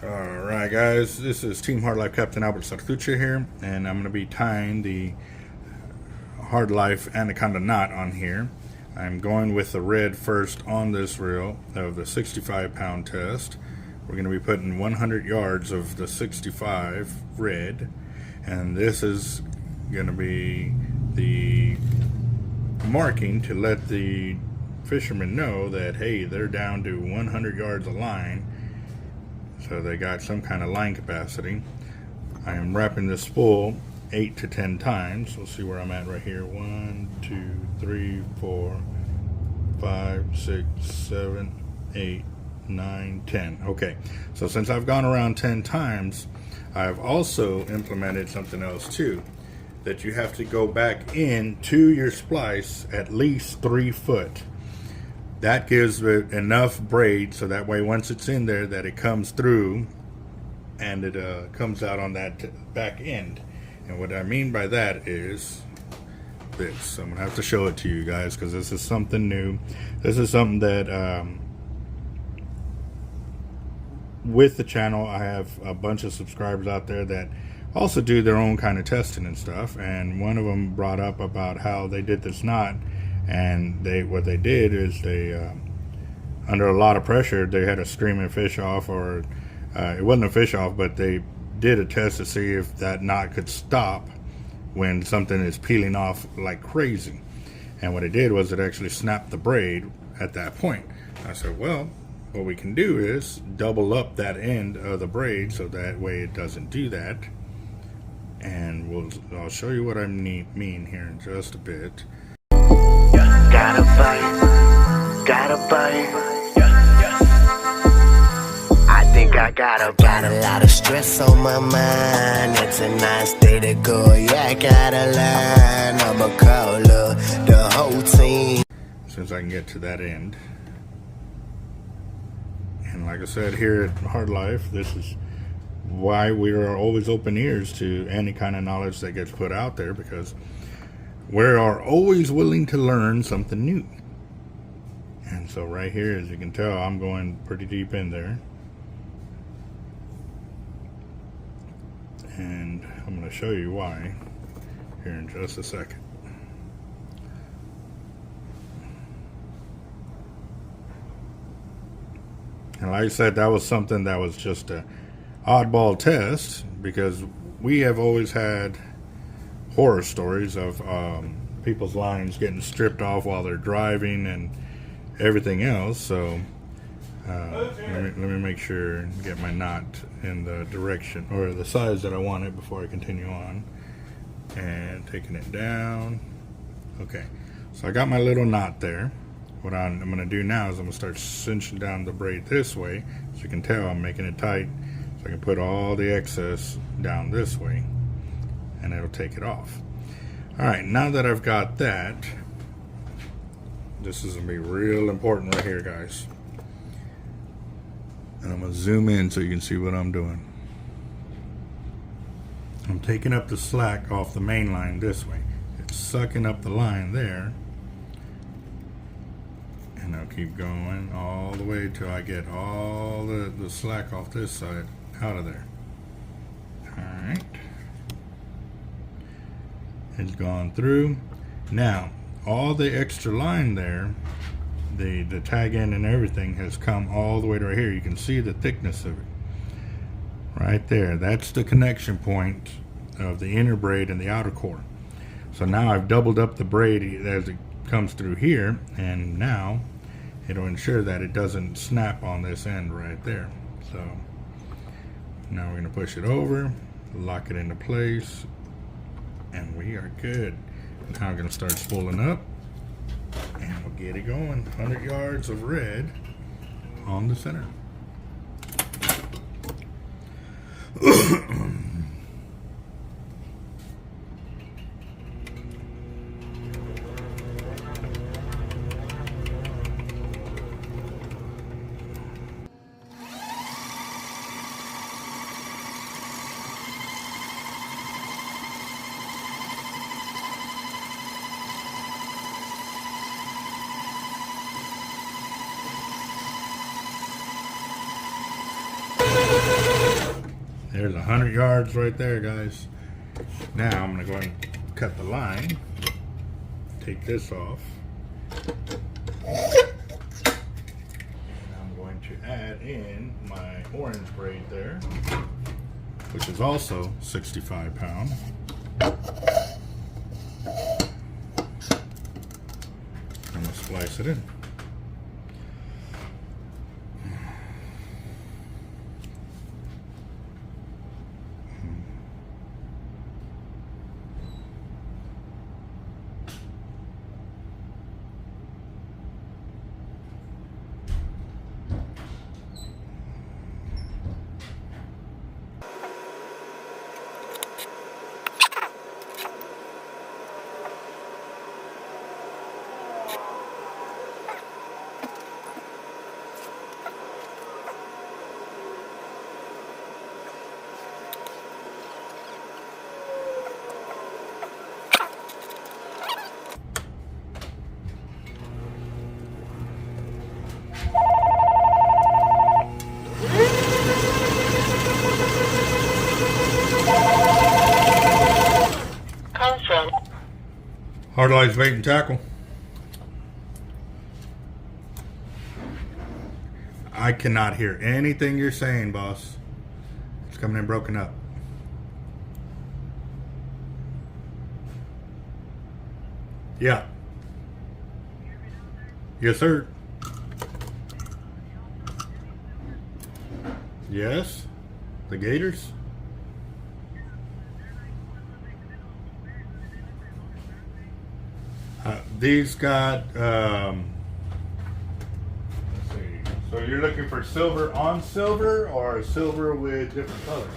Alright guys, this is Team Hard Life Captain Alberto Zertuche here, and I'm going to be tying the Hard Life Anaconda knot on here. I'm going with the red first on this reel of the 65-pound test. We're going to be putting 100 yards of the 65 red, and this is going to be the marking to let the fishermen know that, hey, they're down to 100 yards of line. So they got some kind of line capacity. I am wrapping this spool 8 to 10 times. We'll see where I'm at right here. 1, 2, 3, 4, 5, 6, 7, 8, 9, 10. Okay, so since I've gone around 10 times, I've also implemented something else too. That you have to go back in to your splice at least 3 foot. That gives it enough braid so that way once it's in there that it comes through and it comes out on that back end. And what I mean by that is this. I'm gonna have to show it to you guys because this is something new. This is something that with the channel I have a bunch of subscribers out there that also do their own kind of testing and stuff, and one of them brought up about how they did this knot. And what they did is they under a lot of pressure they had a streaming fish off, or it wasn't a fish off, but they did a test to see if that knot could stop when something is peeling off like crazy. And what it did was it actually snapped the braid at that point. I said, well, what we can do is double up that end of the braid so that way it doesn't do that. And I'll show you what I mean here in just a bit. Gotta bite. I think I got a lot of stress on my mind. It's a nice day to go. Yeah, I gotta learn. I'ma call the whole team. Since I can get to that end. And like I said, here at Hard Life, this is why we are always open ears to any kind of knowledge that gets put out there, because we are always willing to learn something new. And so right here, as you can tell, I'm going pretty deep in there. And I'm going to show you why here in just a second. And like I said, that was something that was just a oddball test, because we have always had horror stories of people's lines getting stripped off while they're driving and everything else. So let me make sure and get my knot in the direction or the size that I want it before I continue on. And taking it down. Okay, so I got my little knot there. What I'm going to do now is I'm going to start cinching down the braid this way. As you can tell, I'm making it tight so I can put all the excess down this way, and it'll take it off. Alright, now that I've got that, this is going to be real important right here, guys. And I'm going to zoom in so you can see what I'm doing. I'm taking up the slack off the main line this way. It's sucking up the line there. And I'll keep going all the way till I get all the slack off this side out of there. Alright. It's gone through. Now, all the extra line there, the tag end and everything has come all the way to right here. You can see the thickness of it. Right there. That's the connection point of the inner braid and the outer core. So now I've doubled up the braid as it comes through here, and now it'll ensure that it doesn't snap on this end right there. So now we're going to push it over, lock it into place, and we are good. Now I'm going to start spooling up, and we'll get it going. 100 yards of red on the center. There's 100 yards right there, guys. Now I'm gonna go ahead and cut the line. Take this off. And I'm going to add in my orange braid there, which is also 65 pound. I'm gonna splice it in. Hard lights, bait, and tackle. I cannot hear anything you're saying, boss. It's coming in broken up. Yeah. Yes, sir. Yes. The Gators. These got, let's see. So you're looking for silver on silver or silver with different colors?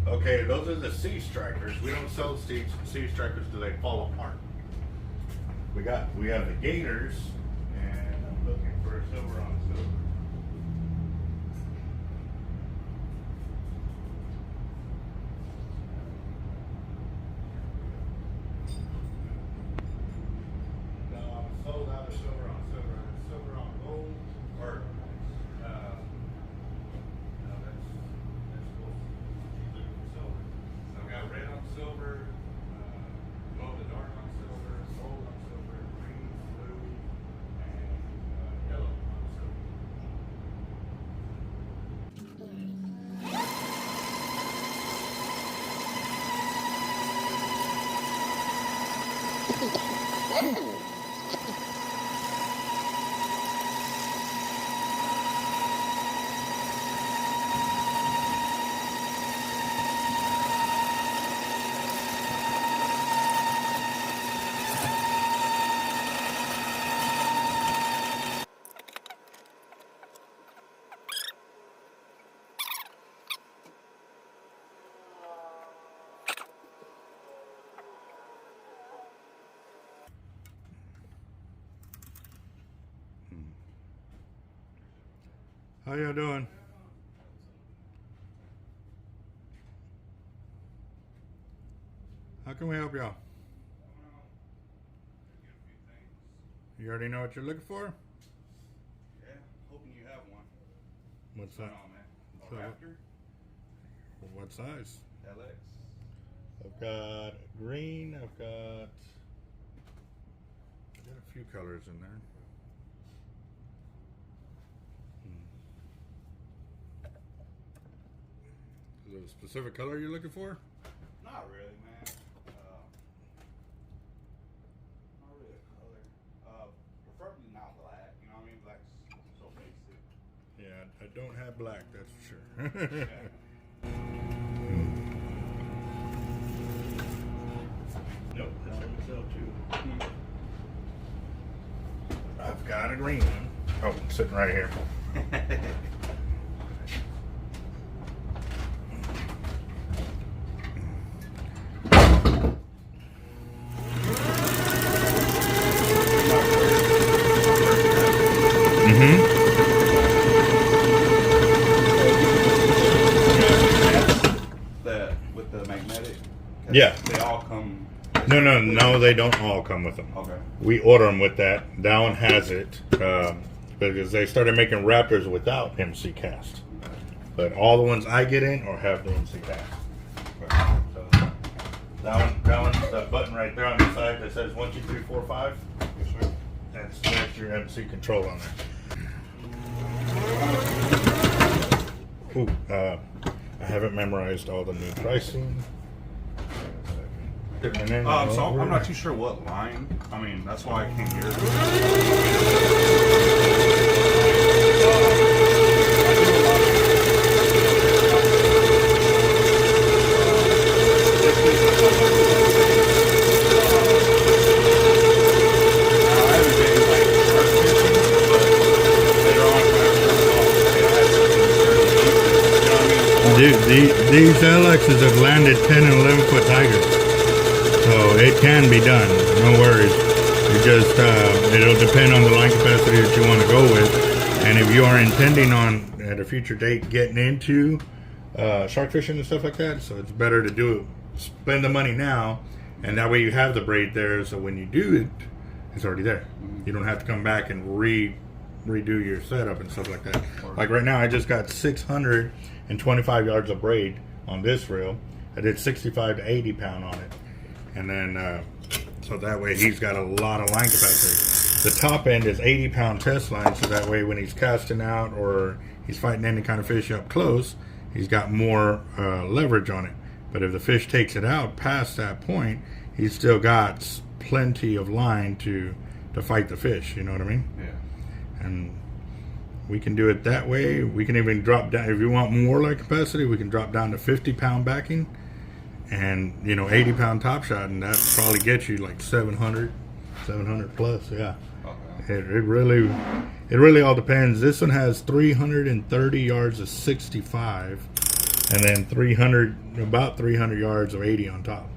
Okay, those are the sea strikers. We don't sell sea strikers till they fall apart. We have the Gators, and I'm looking for a silver on silver. Sold out of silver on silver. Silver on gold, or no, that's gold. She's looking for silver. So I've got red on silver, glow in the dark on silver, gold on silver, green, blue, and yellow on silver. How y'all doing? How can we help y'all? You already know what you're looking for? Yeah, hoping you have one. What's that? A Raptor? What size? LX. I've got green, I've got a few colors in there. Is there a specific color you're looking for? Not really, man. Not really a color. Preferably not black. You know what I mean? Black's so basic. Yeah, I don't have black, that's for sure. Nope, that's what we sell too. I've got a green one. Oh, sitting right here. That with the magnetic. Yeah. They all come. They No, they don't all come with them. Okay. We order them with that. That one has it because they started making Raptors without MC cast. But all the ones I get in or have the MC cast. So that one's the button right there on the side that says 1, 2, 3, 4, 5. Yes, sir. That's your MC control on there. Ooh, I haven't memorized all the new pricing. So I'm not too sure what line. I mean, that's why I came here. Dude, these LXs have landed 10 and 11 foot tigers. So it can be done, no worries. It just it'll depend on the line capacity that you want to go with, and if you are intending on at a future date getting into shark fishing and stuff like that, so it's better to do it, spend the money now, and that way you have the braid there. So when you do it, it's already there. You don't have to come back and redo your setup and stuff like that. Like right now, I just got 625 yards of braid on this reel. I did 65 to 80 pound on it. And then, so that way he's got a lot of line capacity. The top end is 80 pound test line, so that way when he's casting out or he's fighting any kind of fish up close, he's got more leverage on it. But if the fish takes it out past that point, he's still got plenty of line to fight the fish, you know what I mean? Yeah. And we can do it that way. We can even drop down, if you want more line capacity, we can drop down to 50 pound backing. And 80 pound top shot, and that probably gets you like 700 plus. Yeah. Okay. It really all depends. This one has 330 yards of 65, and then about 300 yards of 80 on top.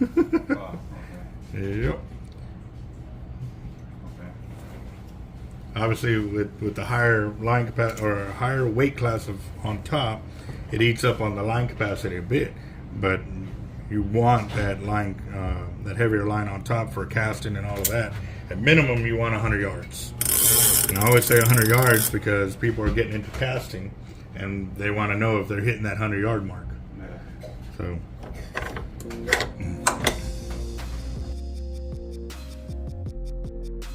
Okay. Yep. Okay. Obviously, with the higher line capacity or higher weight class on top, it eats up on the line capacity a bit. But you want that line, that heavier line on top for casting and all of that. At minimum, you want 100 yards. And I always say 100 yards because people are getting into casting and they want to know if they're hitting that 100 yard mark. Yeah. So